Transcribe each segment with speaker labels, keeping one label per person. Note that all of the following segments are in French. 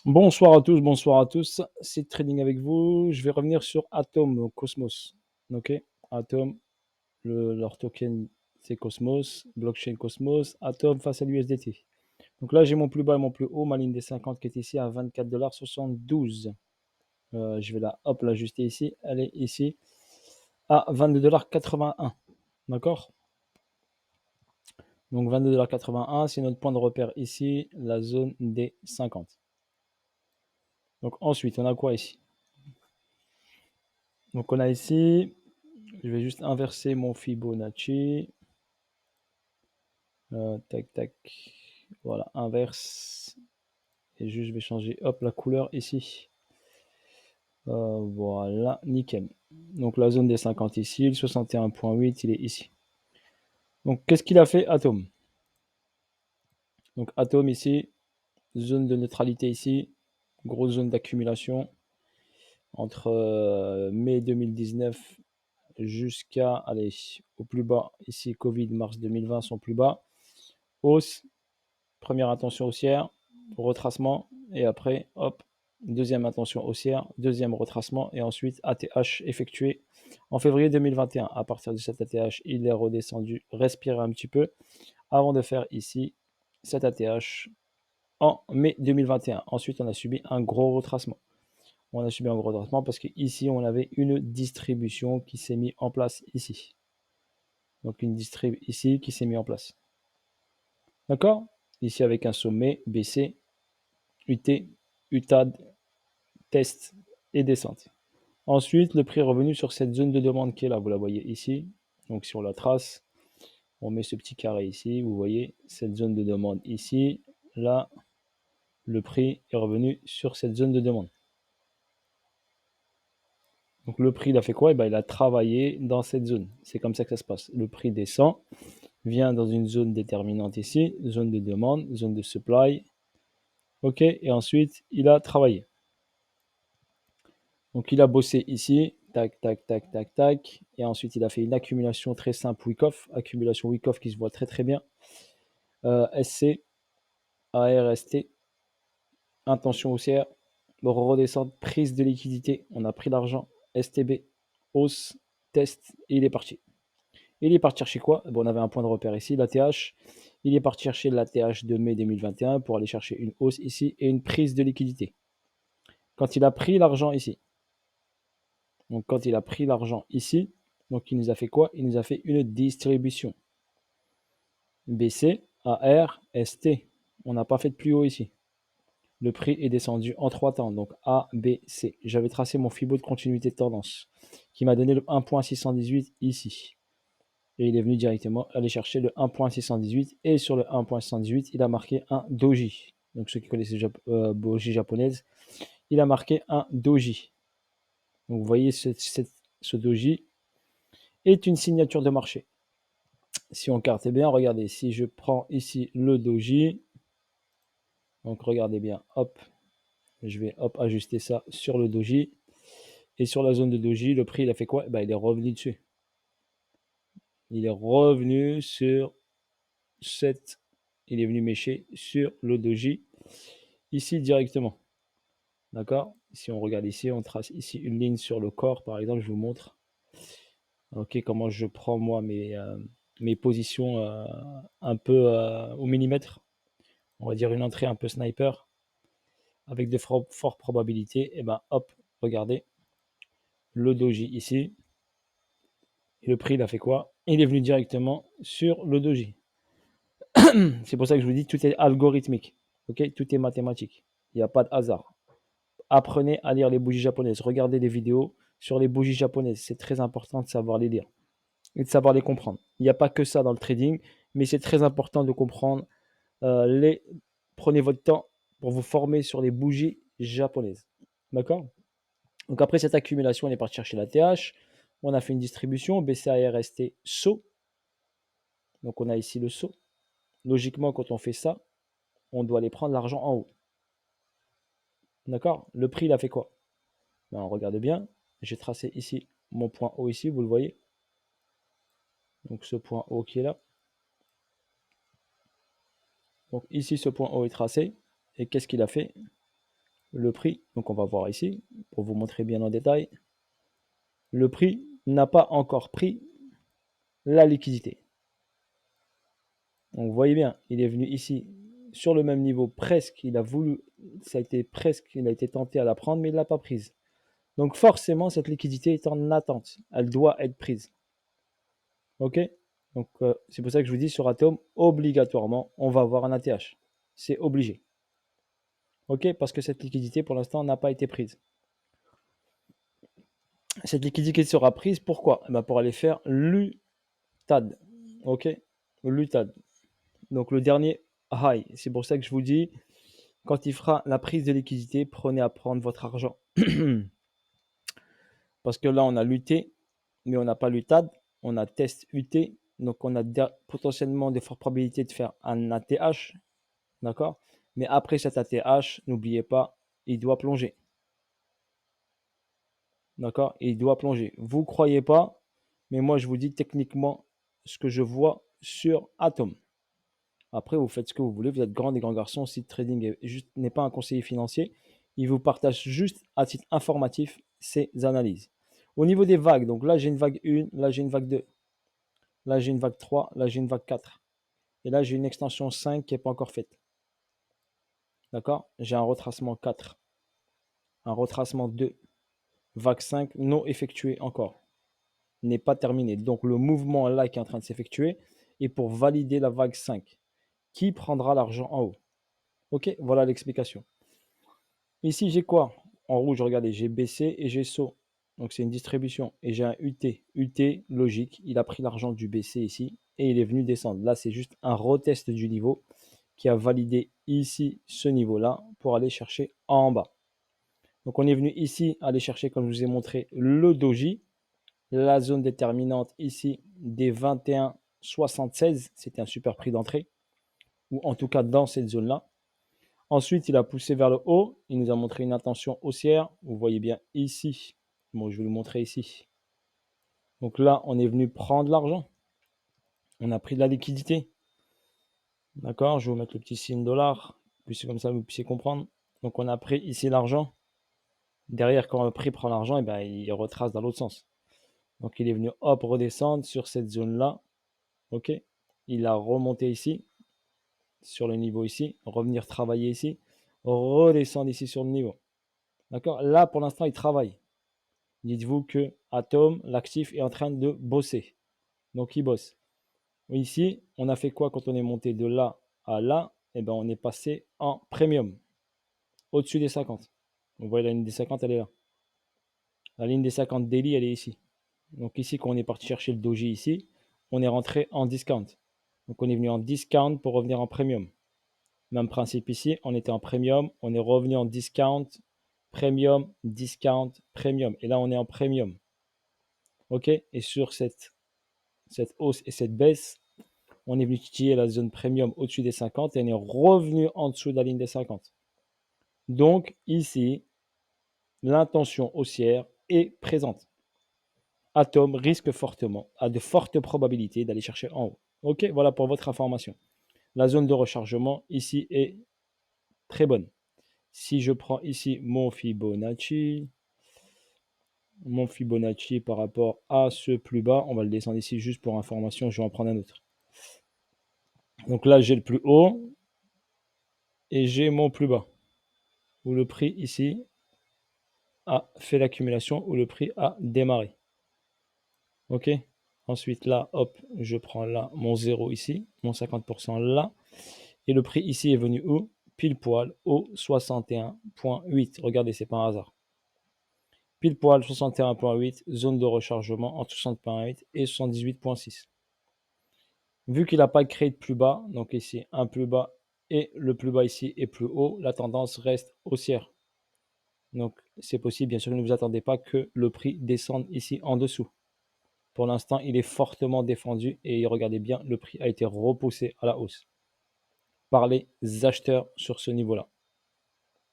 Speaker 1: Bonsoir à tous, c'est Trading avec vous. Je vais revenir sur Atom Cosmos. Ok, Atom, leur token c'est Cosmos, blockchain Cosmos, Atom face à l'USDT. Donc là j'ai mon plus bas et mon plus haut, ma ligne des 50 qui est ici à 24,72 $. Je vais l'ajuster ici, elle est ici à 22,81 $. D'accord. Donc 22,81 $, c'est notre point de repère ici, la zone des 50. Donc ensuite on a quoi ici? Donc on a ici, je vais juste inverser mon Fibonacci. Tac, tac. Voilà, inverse. Et juste, je vais changer, hop, la couleur ici. Voilà, nickel. Donc la zone des 50 ici, le 61,8, il est ici. Donc qu'est-ce qu'il a fait Atom? Donc Atom ici, zone de neutralité ici, grosse zone d'accumulation entre mai 2019 jusqu'à, allez, au plus bas, ici Covid, mars 2020, son plus bas. Hausse, première intention haussière, retracement, et après, hop, deuxième intention haussière, deuxième retracement, et ensuite ATH effectué en février 2021. À partir de cet ATH, il est redescendu, respirer un petit peu, avant de faire ici cet ATH en mai 2021. Ensuite, on a subi un gros retracement. On a subi un gros retracement parce qu'ici, on avait une distribution qui s'est mise en place ici. Donc une distrib ici qui s'est mise en place. D'accord? Ici avec un sommet BC, UT, UTAD, test et descente. Ensuite, le prix est revenu sur cette zone de demande qui est là, vous la voyez ici. Donc si on la trace, on met ce petit carré ici, vous voyez cette zone de demande ici. Là, le prix est revenu sur cette zone de demande. Donc le prix, il a fait quoi? Il a travaillé dans cette zone. C'est comme ça que ça se passe. Le prix descend, vient dans une zone déterminante ici, zone de demande, zone de supply. OK, et ensuite, il a travaillé. Donc il a bossé ici, tac, tac, tac, tac, tac. Et ensuite, il a fait une accumulation très simple Wyckoff, accumulation Wyckoff qui se voit très très bien. SC, ARST, intention haussière, redescendre, prise de liquidité, on a pris l'argent, STB, hausse, test, et il est parti. Il est parti chercher quoi? Bon, on avait un point de repère ici, l'ATH. Il est parti chercher l'ATH de mai 2021 pour aller chercher une hausse ici et une prise de liquidité. Quand il a pris l'argent ici, donc quand il a pris l'argent ici, donc il nous a fait quoi? Il nous a fait une distribution. BC, AR, ST. On n'a pas fait de plus haut ici. Le prix est descendu en 3 temps, donc A, B, C. J'avais tracé mon Fibo de continuité de tendance, qui m'a donné le 1.618 ici. Et il est venu directement aller chercher le 1.618, et sur le 1.618, il a marqué un doji. Donc ceux qui connaissent les boji japonaises, il a marqué un doji. Donc vous voyez, ce doji est une signature de marché. Si on carte bien, regardez, si je prends ici le doji, donc regardez bien, hop, je vais hop ajuster ça sur le doji. Et sur la zone de doji, le prix, il a fait quoi? Il est revenu dessus. Il est revenu sur cette... Il est venu mécher sur le doji, ici directement. D'accord? Si on regarde ici, on trace ici une ligne sur le corps, par exemple, je vous montre. Ok, comment je prends moi mes positions un peu au millimètre. On va dire une entrée un peu sniper, avec de fortes probabilités. Et ben hop, regardez, le doji ici, et le prix, il a fait quoi? Il est venu directement sur le doji. C'est pour ça que je vous dis, tout est algorithmique. Ok, tout est mathématique. Il n'y a pas de hasard. Apprenez à lire les bougies japonaises. Regardez des vidéos sur les bougies japonaises. C'est très important de savoir les lire et de savoir les comprendre. Il n'y a pas que ça dans le trading, mais c'est très important de comprendre les. Prenez votre temps pour vous former sur les bougies japonaises. D'accord? Donc après cette accumulation, on est parti chercher la TH. On a fait une distribution, BCARST SO. Donc on a ici le SO. Logiquement, quand on fait ça, on doit aller prendre l'argent en haut. D'accord? Le prix, il a fait quoi? Regardez bien. J'ai tracé ici mon point haut ici, vous le voyez. Donc ce point haut qui est là. Donc ici, ce point haut est tracé. Et qu'est-ce qu'il a fait? le prix, donc on va voir ici, pour vous montrer bien en détail, le prix n'a pas encore pris la liquidité. Donc vous voyez bien, il est venu ici sur le même niveau presque, il a voulu, ça a été presque, il a été tenté à la prendre, mais il ne l'a pas prise. Donc forcément, cette liquidité est en attente, elle doit être prise. Ok? Donc c'est pour ça que je vous dis sur Atom, obligatoirement, on va avoir un ATH. C'est obligé. Ok? Parce que cette liquidité, pour l'instant, n'a pas été prise. Cette liquidité sera prise, pourquoi? Eh ben, pour aller faire l'UTAD. Ok? L'UTAD. Donc le dernier high. C'est pour ça que je vous dis, quand il fera la prise de liquidité, prenez à prendre votre argent. Parce que là, on a l'UT, mais on n'a pas l'UTAD. On a test UT. Donc on a potentiellement de fortes probabilités de faire un ATH. D'accord? Mais après cet ATH, n'oubliez pas, il doit plonger. D'accord? Il doit plonger. Vous ne croyez pas, mais moi je vous dis techniquement ce que je vois sur Atom. Après, vous faites ce que vous voulez, vous êtes grand et grand garçon. Si trading n'est pas un conseiller financier, il vous partage juste à titre informatif ses analyses. Au niveau des vagues, donc là j'ai une vague 1, là j'ai une vague 2, là j'ai une vague 3, là j'ai une vague 4. Et là j'ai une extension 5 qui n'est pas encore faite. D'accord? J'ai un retracement 4, un retracement 2, vague 5 non effectuée encore, n'est pas terminé. Donc le mouvement là qui est en train de s'effectuer est pour valider la vague 5. Qui prendra l'argent en haut? Ok, voilà l'explication. Ici, j'ai quoi? En rouge, regardez, j'ai BC et j'ai SO. Donc c'est une distribution. Et j'ai un UT. UT, logique, il a pris l'argent du BC ici et il est venu descendre. Là, c'est juste un retest du niveau qui a validé ici ce niveau-là pour aller chercher en bas. Donc on est venu ici aller chercher, comme je vous ai montré, le doji. La zone déterminante ici des 21,76, c'était un super prix d'entrée, ou en tout cas dans cette zone-là. Ensuite, il a poussé vers le haut, il nous a montré une intention haussière, vous voyez bien ici. Bon, je vais vous montrer ici. Donc là, on est venu prendre l'argent, on a pris de la liquidité. D'accord, je vais vous mettre le petit signe dollar, puis c'est comme ça vous puissiez comprendre. Donc on a pris ici l'argent. Derrière, quand le prix prend l'argent, et ben, il retrace dans l'autre sens. Donc il est venu hop redescendre sur cette zone-là. Ok, il a remonté ici, sur le niveau ici, revenir travailler ici, redescendre ici sur le niveau. D'accord? Là, pour l'instant, il travaille. Dites-vous que Atom, l'actif, est en train de bosser. Donc, il bosse. Ici, on a fait quoi quand on est monté de là à là? Eh ben, on est passé en premium, au-dessus des 50. Vous voyez, la ligne des 50, elle est là. La ligne des 50 daily, elle est ici. Donc ici, quand on est parti chercher le doji ici, on est rentré en discount. Donc on est venu en discount pour revenir en premium. Même principe ici, on était en premium, on est revenu en discount, premium, discount, premium. Et là, on est en premium. OK? Et sur cette hausse et cette baisse, on est venu titiller la zone premium au-dessus des 50 et on est revenu en dessous de la ligne des 50. Donc ici, l'intention haussière est présente. Atom risque fortement, a de fortes probabilités d'aller chercher en haut. OK? Voilà pour votre information. La zone de rechargement ici est très bonne. Si je prends ici mon Fibonacci par rapport à ce plus bas, on va le descendre ici juste pour information, je vais en prendre un autre. Donc là, j'ai le plus haut et j'ai mon plus bas, où le prix ici a fait l'accumulation, où le prix a démarré. OK? Ensuite, là, hop, je prends là mon 0 ici, mon 50% là. Et le prix ici est venu où? Pile poil au 61,8. Regardez, c'est pas un hasard. Pile poil 61,8, zone de rechargement entre 60,8 et 78,6. Vu qu'il n'a pas créé de plus bas, donc ici un plus bas et le plus bas ici est plus haut, la tendance reste haussière. Donc c'est possible, bien sûr, ne vous attendez pas que le prix descende ici en dessous. Pour l'instant, il est fortement défendu et regardez bien, le prix a été repoussé à la hausse par les acheteurs sur ce niveau-là.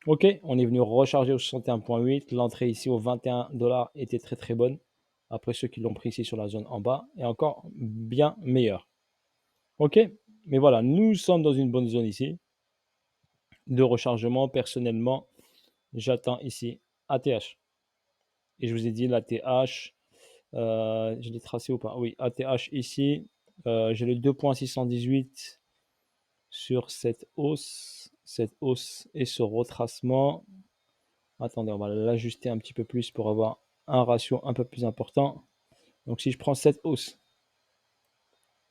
Speaker 1: Ok, on est venu recharger au 61,8. L'entrée ici au 21 $ était très très bonne. Après ceux qui l'ont pris ici sur la zone en bas est encore bien meilleure. Ok, mais voilà, nous sommes dans une bonne zone ici de rechargement. Personnellement, J'attends ici ATH. Et je vous ai dit l'ATH, je l'ai tracé ou pas? Oui, ATH ici, j'ai le 2,618 sur cette hausse et ce retracement. Attendez, on va l'ajuster un petit peu plus pour avoir un ratio un peu plus important. Donc si je prends cette hausse,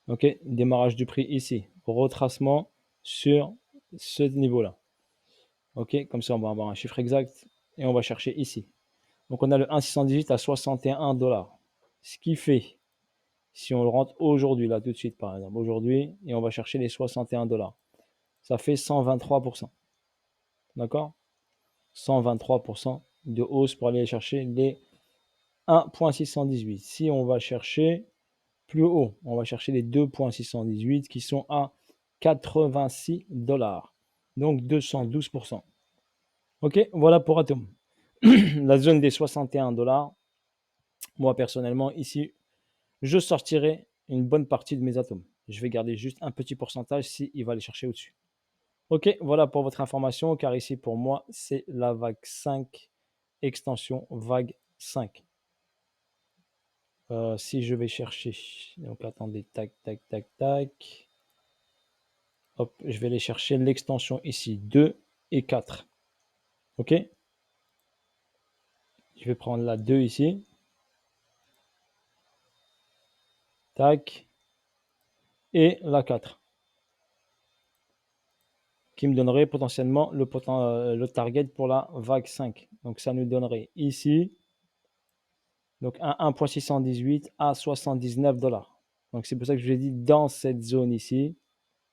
Speaker 1: ok, démarrage du prix ici, retracement sur ce niveau-là. Ok, comme ça on va avoir un chiffre exact et on va chercher ici. Donc on a le 1,618 à 61 $. Ce qui fait, si on le rentre aujourd'hui, là tout de suite par exemple, aujourd'hui, et on va chercher les 61 $, ça fait 123%. D'accord? 123% de hausse pour aller chercher les 1,618. Si on va chercher plus haut, on va chercher les 2,618 qui sont à 86 $. Donc 212%. Ok, voilà pour Atom. La zone des 61 $, moi personnellement, ici, je sortirai une bonne partie de mes atomes. Je vais garder juste un petit pourcentage s'il va aller chercher au-dessus. Ok, voilà pour votre information, car ici pour moi, c'est la vague 5, extension vague 5. Si je vais chercher, donc attendez, tac, tac, tac, tac. Hop, je vais aller chercher l'extension ici, 2 et 4. Ok, je vais prendre la 2 ici. Tac. Et la 4. Qui me donnerait potentiellement le target pour la vague 5. Donc ça nous donnerait ici, donc un 1,618 à 79 $. Donc c'est pour ça que je vous ai dit dans cette zone ici,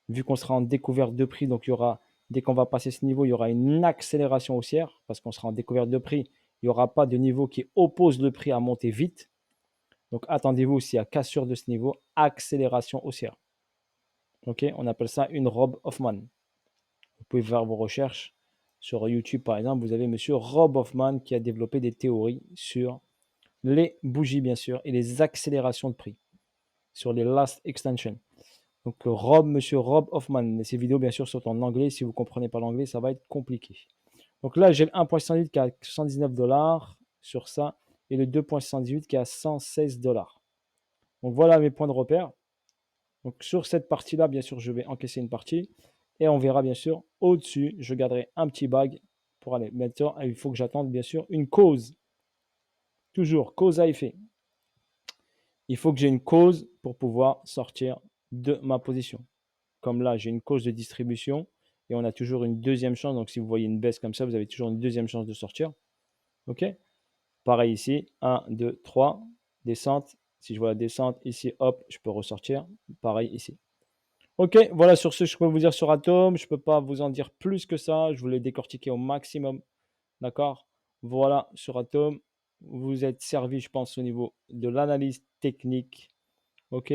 Speaker 1: vu qu'on sera en découverte de prix, donc il y aura, dès qu'on va passer ce niveau, il y aura une accélération haussière, parce qu'on sera en découverte de prix, il n'y aura pas de niveau qui oppose le prix à monter vite. Donc attendez-vous, s'il y a cassure de ce niveau, accélération haussière. Ok, on appelle ça une Rob Hoffman. Vous pouvez faire vos recherches sur YouTube par exemple. Vous avez monsieur Rob Hoffman qui a développé des théories sur les bougies bien sûr et les accélérations de prix sur les last extension. Donc monsieur Rob Hoffman, ces vidéos bien sûr sont en anglais. Si vous ne comprenez pas l'anglais, ça va être compliqué. Donc là, j'ai le 1,108 qui est à 79 $ sur ça et le 2,118 qui est à 116 $. Donc voilà mes points de repère. Donc sur cette partie-là, bien sûr, je vais encaisser une partie. Et on verra bien sûr au-dessus, je garderai un petit bag pour aller. Maintenant, il faut que j'attende bien sûr une cause. Toujours, cause à effet. Il faut que j'ai une cause pour pouvoir sortir de ma position. Comme là, j'ai une cause de distribution et on a toujours une deuxième chance. Donc si vous voyez une baisse comme ça, vous avez toujours une deuxième chance de sortir. OK? Pareil ici, 1, 2, 3, descente. Si je vois la descente ici, hop, je peux ressortir. Pareil ici. Ok, voilà sur ce, je peux vous dire sur Atom. Je ne peux pas vous en dire plus que ça. Je voulais décortiquer au maximum. D'accord? Voilà sur Atom. Vous êtes servi, je pense, au niveau de l'analyse technique. Ok?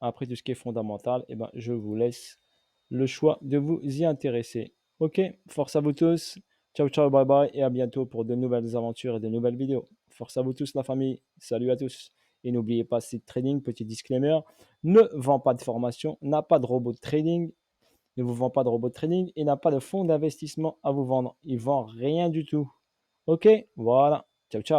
Speaker 1: Après tout ce qui est fondamental, eh ben, je vous laisse le choix de vous y intéresser. Ok? Force à vous tous. Ciao, ciao, bye bye. Et à bientôt pour de nouvelles aventures et de nouvelles vidéos. Force à vous tous, la famille. Salut à tous. Et n'oubliez pas, Seed Trading, petit disclaimer, ne vend pas de formation, n'a pas de robot de trading, ne vous vend pas de robot de trading et n'a pas de fonds d'investissement à vous vendre. Il ne vend rien du tout. Ok? Voilà. Ciao, ciao.